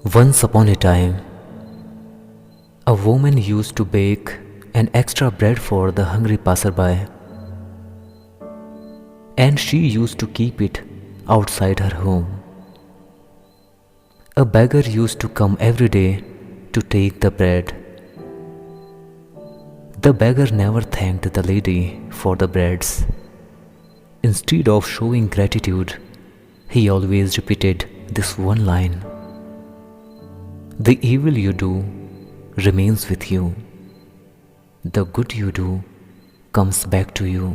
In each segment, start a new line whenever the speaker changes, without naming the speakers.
Once upon a time, a woman used to bake an extra bread for the hungry passerby, and she used to keep it outside her home. A beggar used to come every day to take the bread. The beggar never thanked the lady for the breads. Instead of showing gratitude, he always repeated this one line: "The evil you do remains with you. The good you do comes back to you."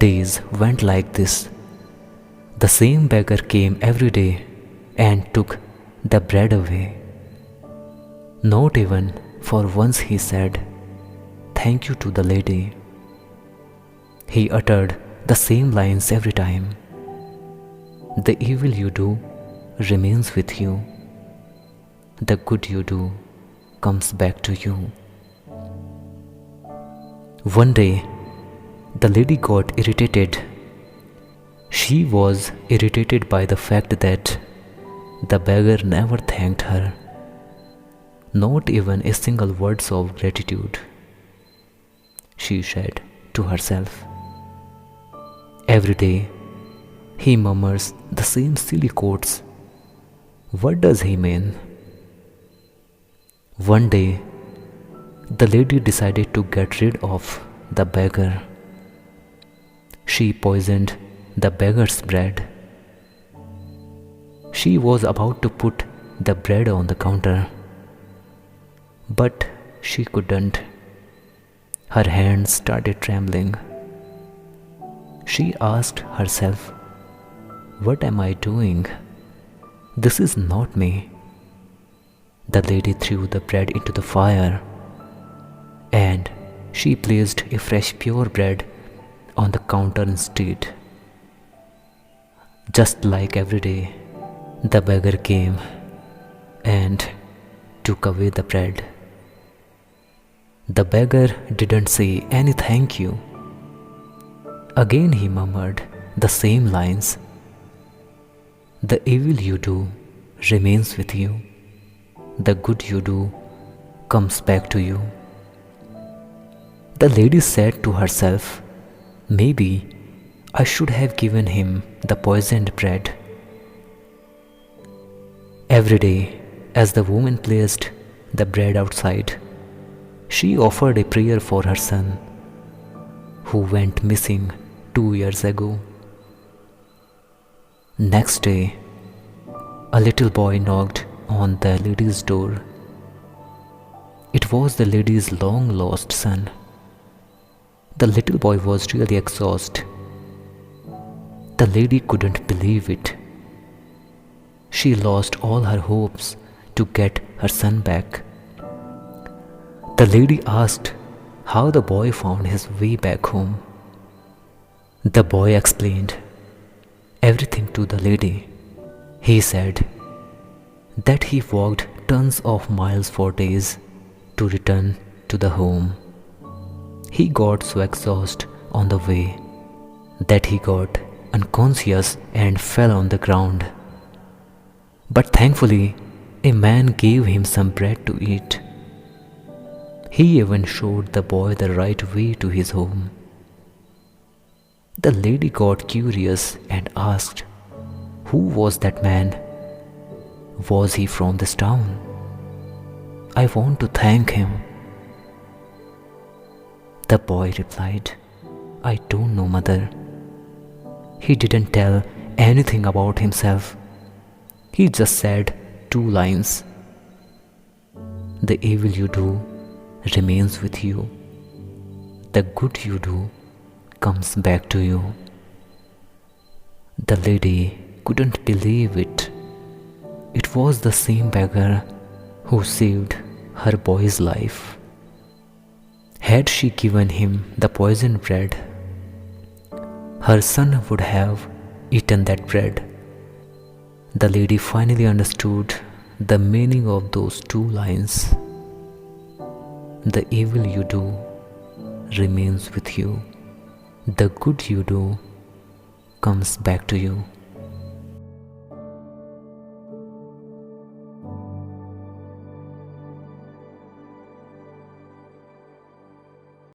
Days went like this. The same beggar came every day and took the bread away. Not even for once he said, "Thank you" to the lady. He uttered the same lines every time. The evil you do remains with you. The good you do comes back to you. One day, the lady got irritated. She was irritated by the fact that the beggar never thanked her, not even a single word of gratitude. She said to herself, "Every day he murmurs the same silly quotes. What does he mean?" One day, the lady decided to get rid of the beggar. She poisoned the beggar's bread. She was about to put the bread on the counter, but she couldn't. Her hands started trembling. She asked herself, "What am I doing? This is not me." The lady threw the bread into the fire, and she placed a fresh pure bread on the counter instead. Just like every day, the beggar came and took away the bread. The beggar didn't say any thank you. Again he murmured the same lines: "The evil you do remains with you. The good you do comes back to you." The lady said to herself, "Maybe I should have given him the poisoned bread." Every day, as the woman placed the bread outside, she offered a prayer for her son, who went missing 2 years ago. Next day, a little boy knocked on the lady's door. It was the lady's long-lost son. The little boy was really exhausted. The lady couldn't believe it. She lost all her hopes to get her son back. The lady asked how the boy found his way back home. The boy explained everything to the lady. He said that he walked tons of miles for days to return to the home. He got so exhausted on the way that he got unconscious and fell on the ground. But thankfully, a man gave him some bread to eat. He even showed the boy the right way to his home. The lady got curious and asked, "Who was that man? Was he from this town? I want to thank him." The boy replied, "I don't know, mother. He didn't tell anything about himself. He just said 2 lines. The evil you do remains with you. The good you do comes back to you." The lady couldn't believe it. It was the same beggar who saved her boy's life. Had she given him the poisoned bread, her son would have eaten that bread. The lady finally understood the meaning of those 2 lines. The evil you do remains with you. The good you do comes back to you.